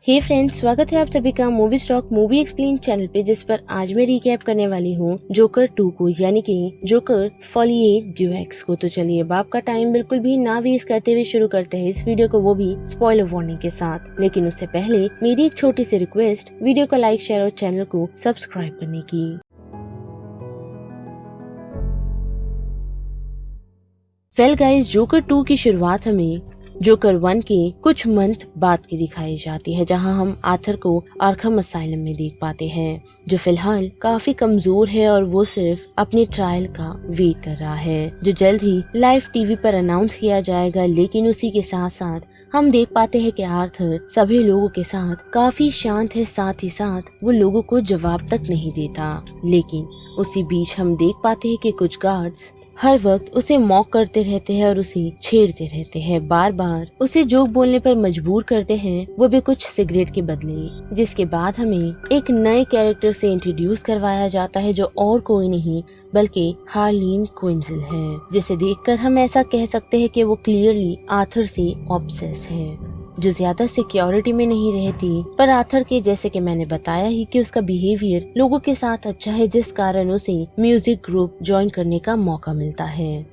हे friends, स्वागत है आप सभी का movie stock movie explain channel पे, जिस पर आज मैं रिकैप करने वाली हूँ जोकर 2 को, यानी कि जोकर फॉलिए ड्यूएक्स को। तो चलिए बाप का टाइम बिल्कुल भी ना वेस्ट करते हुए शुरू करते हैं इस वीडियो को, वो भी स्पॉइलर वार्निंग के साथ। लेकिन उससे पहले मेरी एक छोटी सी रिक्वेस्ट, वीडियो को लाइक, शेयर और चैनल को सब्सक्राइब करने की। वेल गाइस, जोकर 2 की शुरुआत हमें जोकर 1 के कुछ मंथ बाद की दिखाई जाती है, जहां हम आर्थर को आर्खम असाइलम में देख पाते हैं, जो फिलहाल काफी कमजोर है और वो सिर्फ अपने ट्रायल का वेट कर रहा है, जो जल्द ही लाइव टीवी पर अनाउंस किया जाएगा। लेकिन उसी के साथ साथ हम देख पाते हैं कि आर्थर सभी लोगों के साथ काफी शांत है, साथ ही साथ वो लोगों को जवाब तक नहीं देता। लेकिन उसी बीच हम देख पाते हैं कि कुछ गार्ड्स हर वक्त उसे मॉक करते रहते हैं और उसे छेड़ते रहते हैं, बार बार उसे जोक बोलने पर मजबूर करते हैं, वो भी कुछ सिगरेट के बदले। जिसके बाद हमें एक नए कैरेक्टर से इंट्रोड्यूस करवाया जाता है, जो और कोई नहीं बल्कि हार्लीन क्विंजल है, जिसे देखकर हम ऐसा कह सकते हैं कि वो क्लियरली आर्थर से ऑब्सेस है, जो ज्यादा सिक्योरिटी में नहीं रहती, पर आर्थर के जैसे कि मैंने बताया ही कि उसका बिहेवियर लोगों के साथ अच्छा है, जिस कारण उसे म्यूजिक ग्रुप ज्वाइन करने का मौका मिलता है।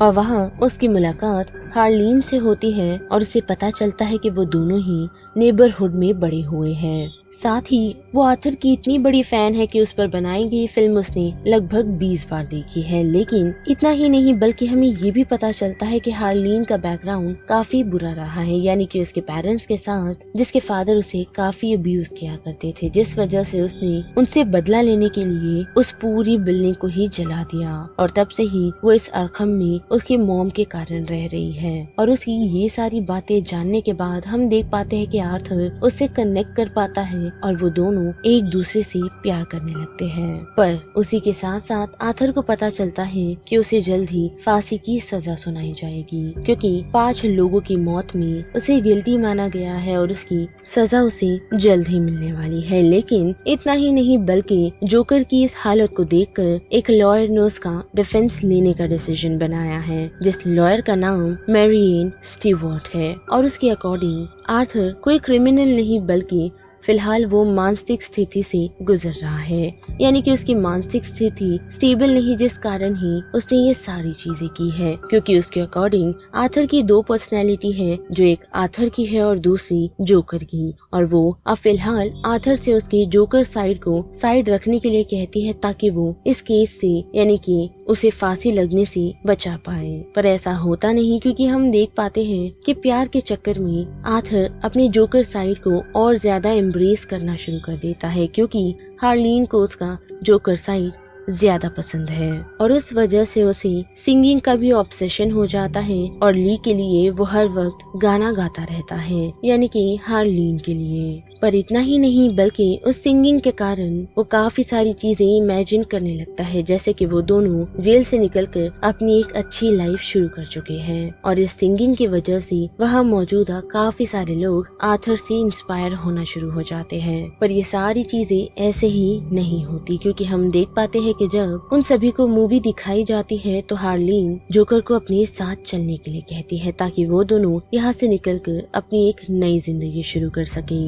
और वहाँ उसकी मुलाकात हार्लीन से होती है और उसे पता चलता है कि वो दोनों ही नेबरहुड में बड़े हुए हैं। साथ ही वो आर्थर की इतनी बड़ी फैन है कि उस पर बनाई गई फिल्म उसने लगभग 20 बार देखी है। लेकिन इतना ही नहीं, बल्कि हमें ये भी पता चलता है कि हार्लीन का बैकग्राउंड काफी बुरा रहा है, यानी कि उसके पेरेंट्स के साथ, जिसके फादर उसे काफी अब्यूज किया करते थे, जिस वजह से उसने उनसे बदला लेने के लिए उस पूरी बिल्डिंग को ही जला दिया। और तब से ही वो इस आर्खम में उसकी मॉम के कारण रह रही है। और उसकी ये सारी बातें जानने के बाद हम देख पाते हैं कि आर्थर उससे कनेक्ट कर पाता है और वो दोनों एक दूसरे से प्यार करने लगते हैं। पर उसी के साथ साथ आर्थर को पता चलता है कि उसे जल्द ही फांसी की सजा सुनाई जाएगी, क्योंकि 5 लोगों की मौत में उसे गिल्टी माना गया है और उसकी सजा उसे जल्द ही मिलने वाली है। लेकिन इतना ही नहीं, बल्कि जोकर की इस हालत को देखकर एक लॉयर ने उसका डिफेंस लेने का डिसीजन बनाया है, जिस लॉयर का नाम मैरियन स्टीवर्ट है। और उसके अकॉर्डिंग आर्थर कोई क्रिमिनल नहीं, बल्कि फिलहाल वो मानसिक स्थिति से गुजर रहा है, यानी कि उसकी मानसिक स्थिति स्टेबल नहीं, जिस कारण ही उसने ये सारी चीजें की है। क्योंकि उसके अकॉर्डिंग आर्थर की 2 पर्सनैलिटी है, जो एक आर्थर की है और दूसरी जोकर की, और वो अब फिलहाल आर्थर से उसकी जोकर साइड को साइड रखने के लिए कहती है, ताकि वो इस केस से, यानी कि उसे फांसी लगने से बचा पाए। पर ऐसा होता नहीं, क्योंकि हम देख पाते हैं कि प्यार के चक्कर में आर्थर अपनी जोकर साइड को और ज्यादा एम्ब्रेस करना शुरू कर देता है, क्योंकि हार्लीन को उसका जोकर साइड ज्यादा पसंद है। और उस वजह से उसे सिंगिंग का भी ऑब्सेशन हो जाता है और ली के लिए वो हर वक्त गाना गाता रहता है, यानी कि हार्लीन के लिए। पर इतना ही नहीं, बल्कि उस सिंगिंग के कारण वो काफी सारी चीजें इमेजिन करने लगता है, जैसे कि वो दोनों जेल से निकलकर अपनी एक अच्छी लाइफ शुरू कर चुके हैं। और इस सिंगिंग की वजह से वहाँ मौजूदा काफी सारे लोग आर्थर से इंस्पायर होना शुरू हो जाते हैं। पर ये सारी चीजें ऐसे ही नहीं होती, क्योंकि हम देख पाते हैं कि जब उन सभी को मूवी दिखाई जाती है तो हार्लीन जोकर को अपने साथ चलने के लिए कहती है, ताकि वो दोनों यहाँ से निकलकर अपनी एक नई जिंदगी शुरू कर सके,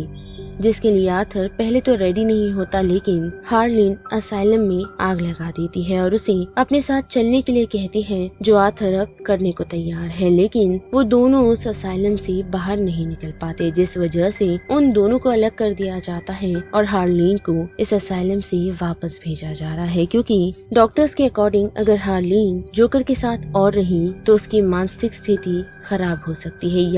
जिसके लिए आर्थर पहले तो रेडी नहीं होता। लेकिन हार्लीन असाइलम में आग लगा देती है और उसे अपने साथ चलने के लिए कहती है, जो आर्थर अब करने को तैयार है। लेकिन वो दोनों उस असाइलम से बाहर नहीं निकल पाते, जिस वजह से उन दोनों को अलग कर दिया जाता है और हार्लीन को इस असाइलम से वापस भेजा जा रहा है, क्योंकि डॉक्टर्स के अकॉर्डिंग अगर हार्लीन जोकर के साथ और रही तो उसकी मानसिक स्थिति खराब हो सकती है,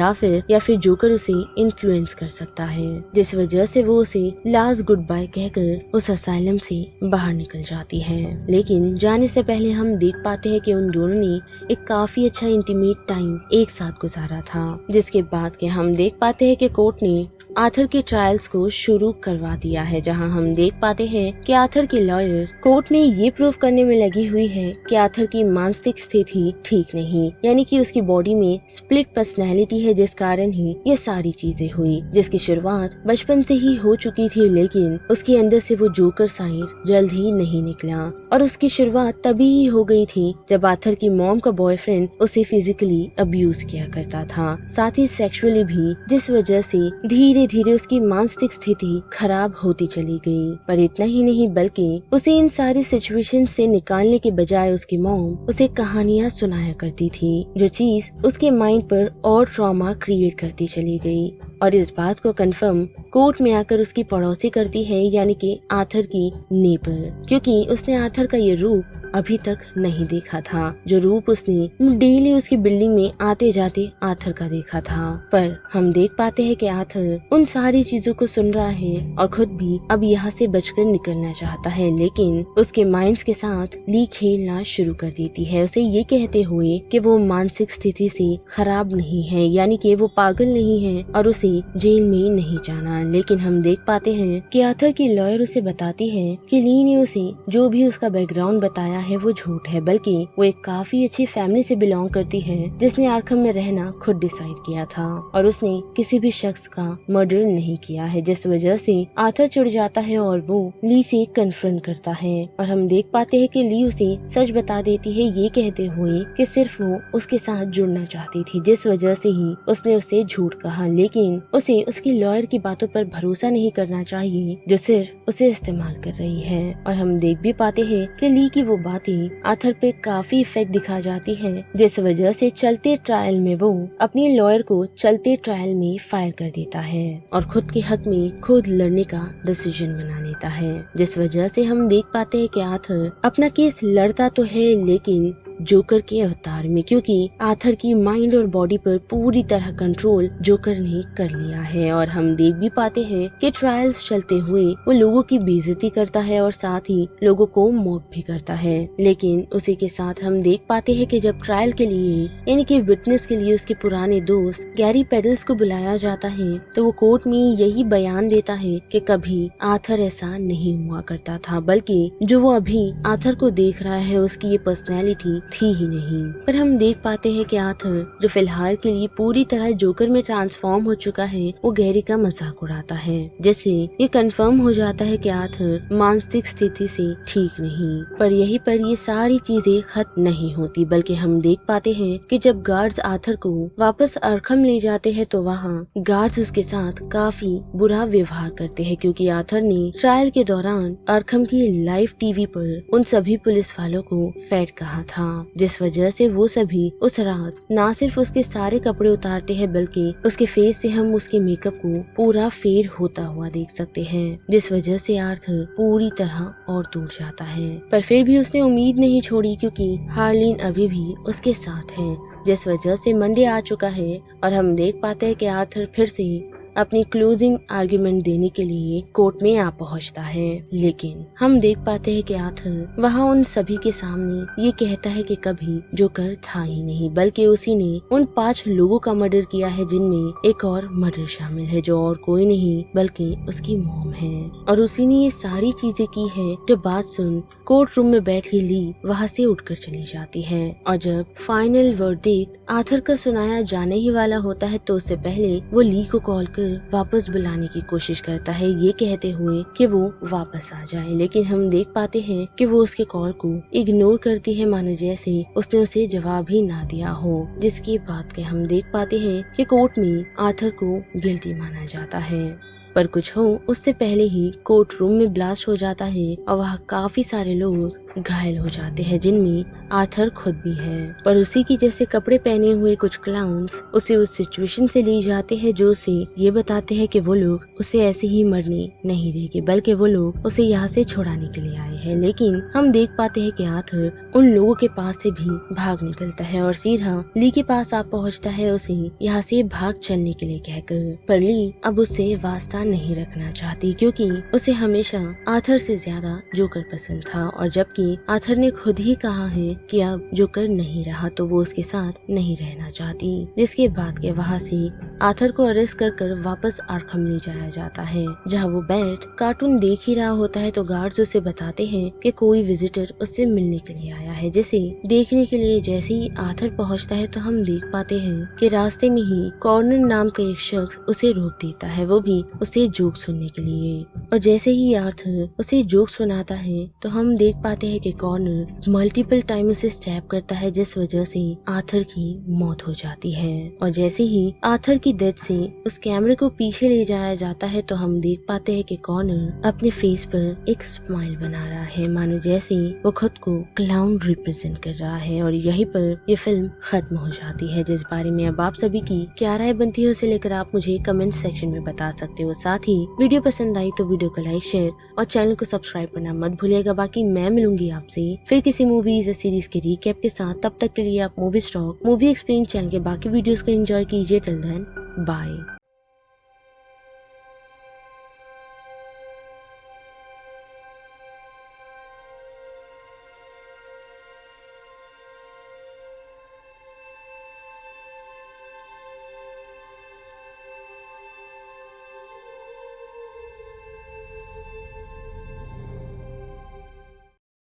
या फिर जोकर उसे इन्फ्लुएंस कर सकता है, जिस वजह से वो उसे लास्ट गुड बाय कहकर उस असाइलम से बाहर निकल जाती है। लेकिन जाने से पहले हम देख पाते हैं कि उन दोनों ने एक काफी अच्छा इंटीमेट टाइम एक साथ गुजारा था, जिसके बाद के हम देख पाते हैं कि कोर्ट ने आर्थर के ट्रायल्स को शुरू करवा दिया है, जहां हम देख पाते हैं कि आर्थर की लॉयर कोर्ट में ये प्रूव करने में लगी हुई है कि आर्थर की मानसिक स्थिति ठीक नहीं, यानी कि उसकी बॉडी में स्प्लिट पर्सनैलिटी है, जिस कारण ही ये सारी चीजें हुई, जिसकी शुरुआत बचपन बचपन से ही हो चुकी थी, लेकिन उसके अंदर से वो जोकर साइड जल्द ही नहीं निकला और उसकी शुरुआत तभी ही हो गई थी जब आर्थर की मॉम का बॉयफ्रेंड उसे फिजिकली अब्यूज किया करता था, साथ ही सेक्सुअली भी, जिस वजह से धीरे धीरे उसकी मानसिक स्थिति खराब होती चली गई। पर इतना ही नहीं, बल्कि उसे इन सारी सिचुएशन से निकालने के बजाय उसकी मॉम उसे कहानियां सुनाया करती थी, जो चीज उसके माइंड पर और ट्रॉमा क्रिएट करती चली गई। और इस बात को कंफर्म कोर्ट में आकर उसकी पड़ोसी करती है, यानी कि आर्थर की नेबर, क्योंकि उसने आर्थर का ये रूप अभी तक नहीं देखा था, जो रूप उसने डेली उसकी बिल्डिंग में आते जाते आर्थर का देखा था। पर हम देख पाते हैं कि आर्थर उन सारी चीजों को सुन रहा है और खुद भी अब यहाँ से बचकर निकलना चाहता है, लेकिन उसके माइंड्स के साथ ली खेलना शुरू कर देती है, उसे ये कहते हुए कि वो मानसिक स्थिति से खराब नहीं है, यानी कि वो पागल नहीं है और उसे जेल में नहीं जाना। लेकिन हम देख पाते हैं कि आर्थर की लॉयर उसे बताती है कि ली ने उसे जो भी उसका बैकग्राउंड बताया है वो झूठ है, बल्कि वो एक काफी अच्छी फैमिली से बिलोंग करती है जिसने आर्खम में रहना खुद डिसाइड किया था और उसने किसी भी शख्स का मर्डर नहीं किया है, जिस वजह से आर्थर चिढ़ जाता है और वो ली से कन्फ्रंट करता है। और हम देख पाते हैं कि ली उसे सच बता देती है, ये कहते हुए कि सिर्फ वो उसके साथ जुड़ना चाहती थी, जिस वजह से ही उसने उसे झूठ कहा, लेकिन उसे उसकी लॉयर की बातों पर भरोसा नहीं करना चाहिए जो सिर्फ उसे इस्तेमाल कर रही है। और हम देख भी पाते हैं कि ली की वो बातें आर्थर पे काफी इफेक्ट दिखा जाती है, जिस वजह से चलते ट्रायल में वो अपनी लॉयर को चलते ट्रायल में फायर कर देता है और खुद के हक में खुद लड़ने का डिसीजन बना लेता है, जिस वजह से हम देख पाते हैं कि आर्थर अपना केस लड़ता तो है लेकिन जोकर के अवतार में, क्योंकि आर्थर की माइंड और बॉडी पर पूरी तरह कंट्रोल जोकर ने कर लिया है। और हम देख भी पाते हैं कि ट्रायल्स चलते हुए वो लोगों की बेइज्जती करता है और साथ ही लोगों को मॉक भी करता है। लेकिन उसी के साथ हम देख पाते हैं कि जब ट्रायल के लिए यानी कि विटनेस के लिए उसके पुराने दोस्त गैरी पेडल्स को बुलाया जाता है, तो वो कोर्ट में यही बयान देता है कि कभी आर्थर ऐसा नहीं हुआ करता था, बल्कि जो वो अभी आर्थर को देख रहा है उसकी ये पर्सनैलिटी थी ही नहीं। पर हम देख पाते हैं कि आर्थर, जो फिलहाल के लिए पूरी तरह जोकर में ट्रांसफॉर्म हो चुका है, वो गैरी का मजाक उड़ाता है, जैसे ये कंफर्म हो जाता है कि आर्थर मानसिक स्थिति से ठीक नहीं। पर यहीं पर ये सारी चीजें खत्म नहीं होती, बल्कि हम देख पाते हैं कि जब गार्ड्स आर्थर को वापस आर्खम ले जाते हैं तो वहाँ गार्ड्स उसके साथ काफी बुरा व्यवहार करते हैं, क्योंकि आर्थर ने ट्रायल के दौरान आर्खम की लाइव टीवी पर उन सभी पुलिस वालों को फैट कहा था, जिस वजह से वो सभी उस रात ना सिर्फ उसके सारे कपड़े उतारते हैं बल्कि उसके फेस से हम उसके मेकअप को पूरा फेड होता हुआ देख सकते हैं, जिस वजह से आर्थर पूरी तरह और टूट जाता है। पर फिर भी उसने उम्मीद नहीं छोड़ी, क्योंकि हार्लिन अभी भी उसके साथ है, जिस वजह से मंडे आ चुका है और हम देख पाते हैं कि आर्थर फिर से अपनी क्लोजिंग आर्ग्यूमेंट देने के लिए कोर्ट में आ पहुंचता है। लेकिन हम देख पाते हैं कि आर्थर वहां उन सभी के सामने ये कहता है कि कभी जोकर था ही नहीं, बल्कि उसी ने उन 5 लोगों का मर्डर किया है, जिनमें एक और मर्डर शामिल है जो और कोई नहीं बल्कि उसकी मॉम है, और उसी ने ये सारी चीजें की है। जब बात सुन कोर्ट रूम में बैठी ली वहाँ से उठकर चली जाती है, और जब फाइनल वर्डिक्ट आर्थर का सुनाया जाने ही वाला होता है तो उससे पहले वो ली को कॉल कर वापस बुलाने की कोशिश करता है, ये कहते हुए कि वो वापस आ जाए। लेकिन हम देख पाते हैं कि वो उसके कॉल को इग्नोर करती है, मानो जैसे उसने उसे जवाब ही ना दिया हो, जिसकी बात के हम देख पाते हैं कि कोर्ट में आर्थर को गिल्टी माना जाता है। पर कुछ हो उससे पहले ही कोर्ट रूम में ब्लास्ट हो जाता है और वहाँ काफी सारे लोग घायल हो जाते हैं, जिनमें आर्थर खुद भी है। पर उसी की जैसे कपड़े पहने हुए कुछ क्लाउन्स उसे उस सिचुएशन से ले जाते हैं, जो उसे ये बताते हैं कि वो लोग उसे ऐसे ही मरने नहीं देंगे, बल्कि वो लोग उसे यहाँ से छुड़ाने के लिए आए हैं। लेकिन हम देख पाते हैं कि आर्थर उन लोगों के पास से भी भाग निकलता है और सीधा ली के पास आ पहुँचता है, उसे यहाँ से भाग चलने के लिए कहकर। पर ली अब उससे वास्ता नहीं रखना चाहती, क्योंकि उसे हमेशा आर्थर से ज्यादा जोकर पसंद था, और जबकि कि आर्थर ने खुद ही कहा है कि अब जोकर नहीं रहा तो वो उसके साथ नहीं रहना चाहती। जिसके बाद के वहाँ से आर्थर को अरेस्ट कर वापस आर्खम ले जाया जाता है, जहाँ वो बैठ कार्टून देख ही रहा होता है तो गार्ड्स उसे बताते हैं कि कोई विजिटर उससे मिलने के लिए आया है। जिसे देखने के लिए जैसे ही आर्थर पहुँचता है तो हम देख पाते हैं कि रास्ते में ही कॉर्नर नाम का एक शख्स उसे रोक देता है, वो भी उसे जोक सुनने के लिए। और जैसे ही आर्थर उसे जोक सुनाता है तो हम देख पाते हैं कि कॉर्नर मल्टीपल टाइम उसे स्टैब करता है, जिस वजह से आर्थर की मौत हो जाती है। और जैसे ही आर्थर की डेथ से उस कैमरे को पीछे ले जाया जाता है तो हम देख पाते हैं कि कॉर्नर अपने फेस पर एक स्माइल बना रहा है, मानो जैसे वो खुद को क्लाउन रिप्रेजेंट कर रहा है। और यहीं पर ये फिल्म खत्म हो जाती है, जिस बारे में अब आप सभी की क्या राय बनती है उसे लेकर आप मुझे कमेंट सेक्शन में बता सकते हो। साथ ही वीडियो पसंद आई तो वीडियो को लाइक, शेयर और चैनल को सब्सक्राइब करना मत भूलिएगा। बाकी मैं मिलूंगी आपसे फिर किसी मूवीज या सीरीज के रिकैप के साथ। तब तक के लिए आप movie stock movie explain channel के बाकी वीडियोस को एंजॉय कीजिए। Till then bye.